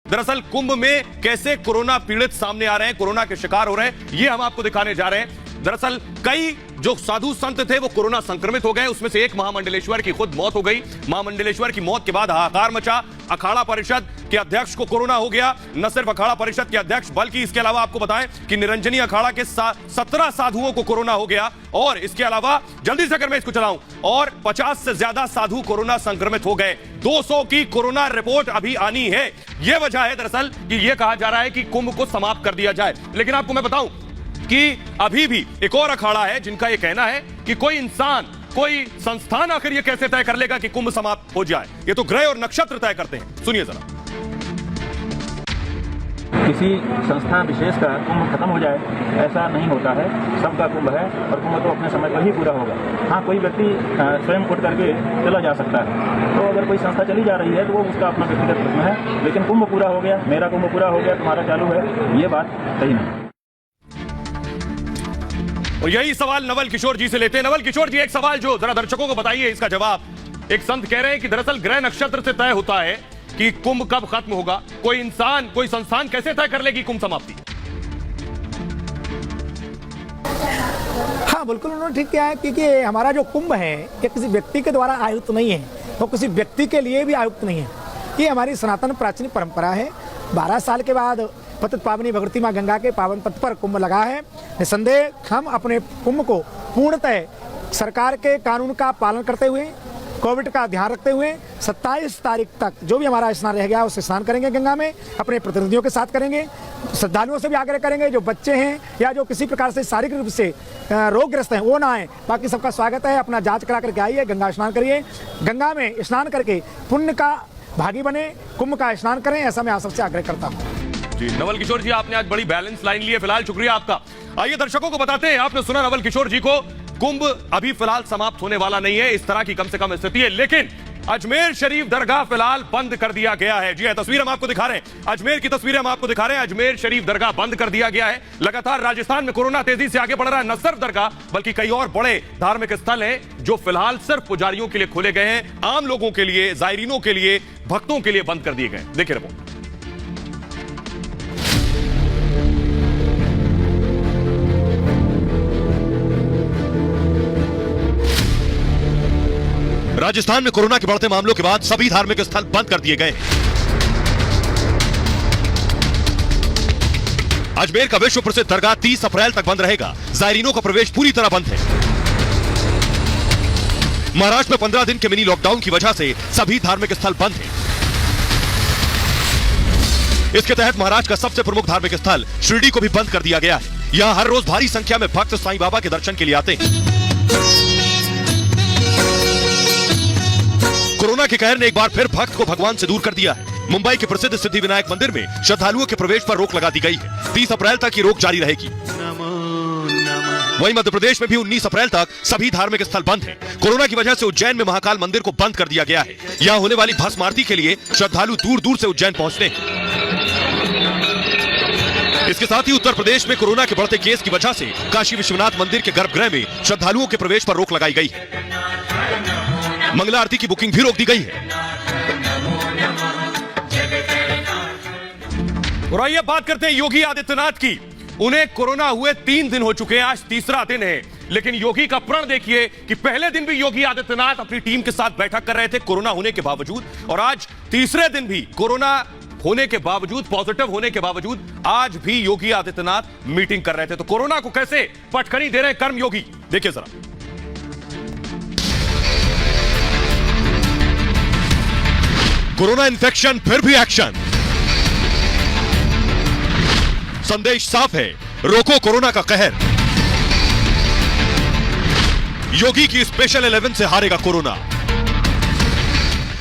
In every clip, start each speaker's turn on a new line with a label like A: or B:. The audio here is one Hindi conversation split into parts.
A: दरअसल कुंभ में कैसे कोरोना पीड़ित सामने आ रहे हैं, कोरोना के शिकार हो रहे हैं, ये हम आपको दिखाने जा रहे हैं। दरअसल कई जो साधु संत थे वो कोरोना संक्रमित हो गए, उसमें से एक महामंडलेश्वर की खुद मौत हो गई। महामंडलेश्वर की मौत के बाद हाहाकार मचा। अखाड़ा परिषद के अध्यक्ष को कोरोना हो गया। न सिर्फ अखाड़ा परिषद के अध्यक्ष बल्कि इसके अलावा आपको बताएं कि निरंजनी अखाड़ा के 17 साधुओं को कोरोना हो गया। और इसके अलावा जल्दी से अगर मैं इसको चलाऊं, और 50 से ज्यादा साधु कोरोना संक्रमित हो गए। 200 की कोरोना रिपोर्ट अभी आनी है। यह वजह है दरअसल कि यह कहा जा रहा है कि कुंभ को समाप्त कर दिया जाए। लेकिन आपको मैं बताऊं कि अभी भी एक और अखाड़ा है जिनका यह कहना है कि कोई इंसान, कोई संस्थान आखिर यह कैसे तय कर लेगा कि कुंभ समाप्त हो जाए। ये तो ग्रह और नक्षत्र तय करते हैं। सुनिए जरा।
B: किसी संस्था विशेष का कुंभ खत्म हो जाए ऐसा नहीं होता है। सबका कुंभ है और कुंभ तो अपने समय पर ही पूरा होगा। हाँ, कोई व्यक्ति स्वयं उठ करके चला जा सकता है। तो अगर कोई संस्था चली जा रही है तो वो उसका अपना व्यक्तिगत प्रश्न है। लेकिन कुंभ पूरा हो गया, मेरा कुंभ पूरा हो गया, तुम्हारा चालू है, ये बात सही नहीं।
A: और यही सवाल नवल किशोर जी से लेते हैं। नवल किशोर जी, एक सवाल जो जरा दर्शकों को बताइए इसका जवाब। एक संत कह रहे हैं कि दरअसल ग्रह नक्षत्र से तय होता है कि कुंभ कब खत्म होगा। कोई इंसान, कोई संस्थान कैसे तय कर लेगी कुंभ समाप्ति?
C: हाँ, बिल्कुल उन्होंने ठीक किया है, क्योंकि हमारा जो कुंभ है ये किसी व्यक्ति के द्वारा आयुक्त नहीं है, तो किसी व्यक्ति के लिए भी आयुक्त नहीं है। ये हमारी सनातन प्राचीन परंपरा है। 12 साल के बाद पतित पावनी भगवती माँ गंगा के पावन पथ पर कुंभ लगा है। निसंदेह हम अपने कुंभ को पूर्णतः सरकार के कानून का पालन करते हुए, कोविड का ध्यान रखते हुए 27 तारीख तक जो भी हमारा स्नान रह गया उससे स्नान करेंगे गंगा में, अपने प्रतिनिधियों के साथ करेंगे। श्रद्धालुओं से भी आग्रह करेंगे जो बच्चे हैं या जो किसी प्रकार से शारीरिक रूप से रोगग्रस्त हैं वो ना आए। बाकी सबका स्वागत है, अपना जांच करा करके आइए, गंगा स्नान करिए, गंगा में स्नान करके पुण्य का भागी बने, कुंभ का स्नान करें, ऐसा मैं आप सबसे आग्रह करता हूँ।
A: जी नवल किशोर जी, आपने आज बड़ी बैलेंस लाइन ली है। फिलहाल शुक्रिया आपका। आइए दर्शकों को बताते हैं, आपने सुना नवल किशोर जी को, कुंभ अभी फिलहाल समाप्त होने वाला नहीं है, इस तरह की कम से कम स्थिति है। लेकिन अजमेर शरीफ दरगाह फिलहाल बंद कर दिया गया है। जी तस्वीर हम आपको दिखा रहे हैं, अजमेर की तस्वीरें हम आपको दिखा रहे हैं। अजमेर शरीफ दरगाह बंद कर दिया गया है। लगातार राजस्थान में कोरोना तेजी से आगे बढ़ रहा है। न सिर्फ दरगाह बल्कि कई और बड़े धार्मिक स्थल हैं जो फिलहाल सिर्फ पुजारियों के लिए खोले गए हैं, आम लोगों के लिए, जायरीनों के लिए, भक्तों के लिए बंद कर दिए गए। देखिए रिपोर्ट। राजस्थान में कोरोना के बढ़ते मामलों के बाद सभी धार्मिक स्थल बंद कर दिए गए। अजमेर का विश्व प्रसिद्ध दरगाह 30 अप्रैल तक बंद रहेगा। जायरीनों का प्रवेश पूरी तरह बंद है। महाराष्ट्र में 15 दिन के मिनी लॉकडाउन की वजह से सभी धार्मिक स्थल बंद हैं। इसके तहत महाराष्ट्र का सबसे प्रमुख धार्मिक स्थल शिरडी को भी बंद कर दिया गया है। यहां हर रोज भारी संख्या में भक्त साईं बाबा के दर्शन के लिए आते हैं। कोरोना के कहर ने एक बार फिर भक्त को भगवान से दूर कर दिया है। मुंबई के प्रसिद्ध सिद्धि विनायक मंदिर में श्रद्धालुओं के प्रवेश पर रोक लगा दी गई है। 30 अप्रैल तक ये रोक जारी रहेगी। वहीं मध्य प्रदेश में भी 19 अप्रैल तक सभी धार्मिक स्थल बंद हैं। कोरोना की वजह से उज्जैन में महाकाल मंदिर को बंद कर दिया गया है। यहाँ होने वाली भस्म आरती के लिए श्रद्धालु दूर दूर से उज्जैन पहुंचते हैं। इसके साथ ही उत्तर प्रदेश में कोरोना के बढ़ते केस की वजह से काशी विश्वनाथ मंदिर के गर्भगृह में श्रद्धालुओं के प्रवेश पर रोक लगाई गई है। मंगला आरती की बुकिंग भी रोक दी गई है। और आइए बात करते हैं योगी आदित्यनाथ की। उन्हें कोरोना हुए 3 दिन हो चुके हैं, आज तीसरा दिन है। लेकिन योगी का प्रण देखिए कि पहले दिन भी योगी आदित्यनाथ अपनी टीम के साथ बैठक कर रहे थे कोरोना होने के बावजूद, और आज तीसरे दिन भी कोरोना होने के बावजूद, पॉजिटिव होने के बावजूद आज भी योगी आदित्यनाथ मीटिंग कर रहे थे। तो कोरोना को कैसे पटखनी दे रहे हैं कर्म योगी, देखिए जरा। कोरोना इन्फेक्शन फिर भी एक्शन। संदेश साफ है, रोको कोरोना का कहर। योगी की स्पेशल 11 से हारेगा कोरोना।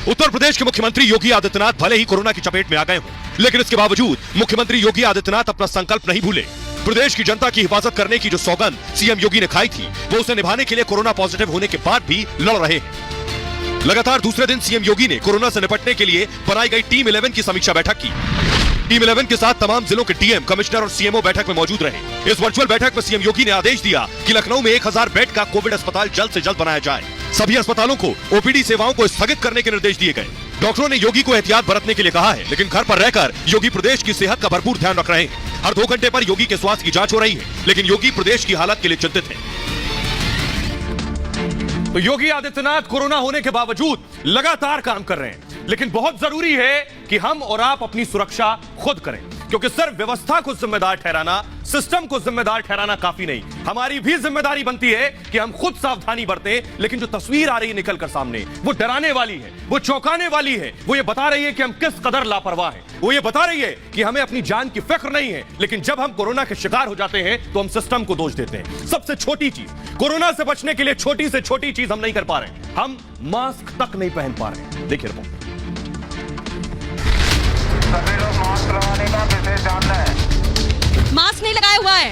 A: उत्तर प्रदेश के मुख्यमंत्री योगी आदित्यनाथ भले ही कोरोना की चपेट में आ गए हों, लेकिन इसके बावजूद मुख्यमंत्री योगी आदित्यनाथ अपना संकल्प नहीं भूले। प्रदेश की जनता की हिफाजत करने की जो सौगंध सीएम योगी ने खाई थी, वो उसे निभाने के लिए कोरोना पॉजिटिव होने के बाद भी लड़ रहे हैं। लगातार दूसरे दिन सीएम योगी ने कोरोना से निपटने के लिए बनाई गई टीम 11 की समीक्षा बैठक की। टीम 11 के साथ तमाम जिलों के डीएम, कमिश्नर और सीएमओ बैठक में मौजूद रहे। इस वर्चुअल बैठक में सीएम योगी ने आदेश दिया कि लखनऊ में 1000 बेड का कोविड अस्पताल जल्द से जल्द बनाया जाए। सभी अस्पतालों को ओपीडी सेवाओं को स्थगित करने के निर्देश दिए गए।
D: डॉक्टरों ने योगी को एहतियात बरतने के लिए कहा है, लेकिन घर पर रहकर योगी प्रदेश की सेहत का भरपूर ध्यान रख रहे हैं। हर 2 घंटे पर योगी के स्वास्थ्य की जांच हो रही है, लेकिन योगी प्रदेश की हालत के लिए चिंतित है।
A: तो योगी आदित्यनाथ कोरोना होने के बावजूद लगातार काम कर रहे हैं, लेकिन बहुत जरूरी है कि हम और आप अपनी सुरक्षा खुद करें, क्योंकि सिर्फ व्यवस्था को जिम्मेदार ठहराना, सिस्टम को जिम्मेदार ठहराना काफी नहीं। हमारी भी जिम्मेदारी बनती है कि हम खुद सावधानी बरतें। लेकिन जो तस्वीर आ रही है निकल कर सामने, वो डराने वाली है, वो चौंकाने वाली है। वो ये बता रही है कि हम किस कदर लापरवाह हैं। वो ये बता रही है कि हमें अपनी जान की फिक्र नहीं है, लेकिन जब हम कोरोना के शिकार हो जाते हैं तो हम सिस्टम को दोष देते हैं। सबसे छोटी चीज, कोरोना से बचने के लिए छोटी से छोटी चीज हम नहीं कर पा रहे, हम मास्क तक नहीं पहन पा रहे। देखिए रिपोर्ट।
E: सभी लोग मास्क लगाने का विशेष ध्यान दें।
F: मास्क नहीं लगाया हुआ है,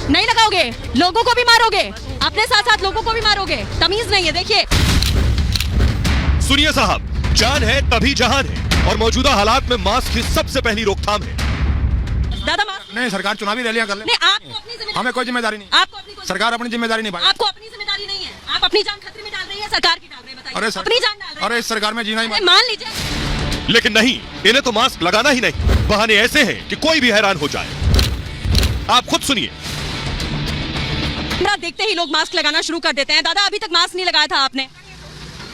F: नहीं लगाओगे, लोगों को भी मारोगे, अपने साथ साथ लोगों को भी मारोगे, तमीज नहीं है। देखिए
D: सुनिए साहब, जान है तभी जहान है, और मौजूदा हालात में मास्क की सबसे पहली रोकथाम है।
F: दादा मास्क
G: नहीं, सरकार चुनावी रैलियां कर ले।
F: नहीं, आपको अपनी जिम्मेदारी,
G: हमें कोई जिम्मेदारी नहीं।
F: आपको अपनी
G: सरकार अपनी जिम्मेदारी नहीं पाई।
F: आपको अपनी जिम्मेदारी नहीं है। आप अपनी जान खतरे में डाल रही है, सरकार की डाल रहे हैं। बताइए, अपनी जान डाल रहे हैं।
G: अरे इस सरकार में जीना ही
F: मान लीजिए,
D: लेकिन नहीं, इन्हें तो मास्क लगाना ही नहीं। बहाने ऐसे हैं कि कोई भी हैरान हो जाए। आप खुद सुनिए।
F: देखते ही लोग मास्क लगाना शुरू कर देते हैं। दादा, अभी तक मास्क नहीं लगाया था आपने?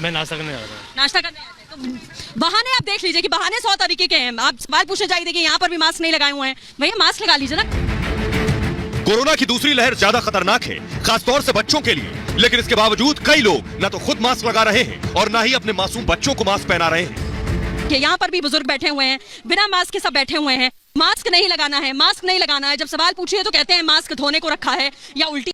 H: मैं नाश्ता करने आ रहा था।
F: नाश्ता करने आए थे, तो बहाने आप देख लीजिए कि बहाने 100 तरीके के हैं। आप सवाल पूछने चाहिए कि यहाँ पर भी मास्क नहीं लगाए हुए हैं। भैया मास्क लगा लीजिए ना।
D: कोरोना की दूसरी लहर ज्यादा खतरनाक है, खासतौर से बच्चों के लिए। लेकिन इसके बावजूद कई लोग न तो खुद मास्क लगा रहे हैं और न ही अपने मासूम बच्चों को मास्क पहना रहे हैं।
F: कि यहाँ पर भी बुजुर्ग बैठे हुए हैं, बिना मास्क के सब बैठे हुए हैं। मास्क नहीं लगाना है, मास्क नहीं लगाना है। जब सवाल पूछिए तो कहते हैं मास्क धोने को रखा है या उल्टी